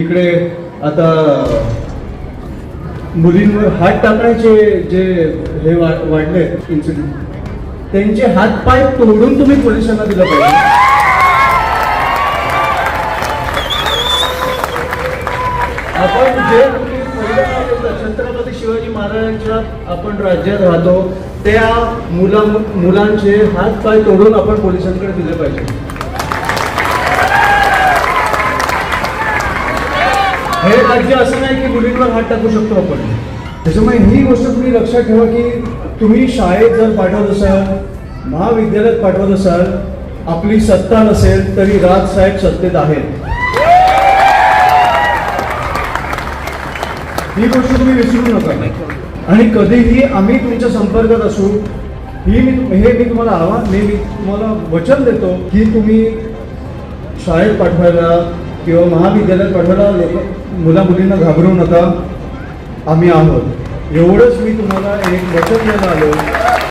इकडे आता मुलींवर हात टाकण्याचे जे हे वाढले इन्सिडेंट, त्यांचे हात पाय तोडून तुम्ही पोलिसांना दिलं पाहिजे. आपण जे छत्रपती शिवाजी महाराजांच्या आपण राज्यात राहतो त्या मुलांचे हात पाय तोडून आपण पोलिसांकडे दिले पाहिजे. हे राज्य असं नाही की मुलींवर हात टाकू शकतो आपण. त्याच्यामुळे ही गोष्ट तुम्ही लक्षात ठेवा की तुम्ही शाळेत जर पाठवत असाल, महाविद्यालयात पाठवत असाल, आपली सत्ता नसेल तरी राजसाहेब सत्तेत आहेत. ही गोष्ट तुम्ही विसरू नका. आणि कधीही आम्ही तुमच्या संपर्कात असू मी तुम्हाला मी तुम्हाला वचन देतो की तुम्ही शाळेत पाठवायला किंवा महाविद्यालयात पाठवायला मुला मुलींना घाबरू नका. आम्ही आहोत एवढंच मी तुम्हाला एक वचन द्यायला आलो.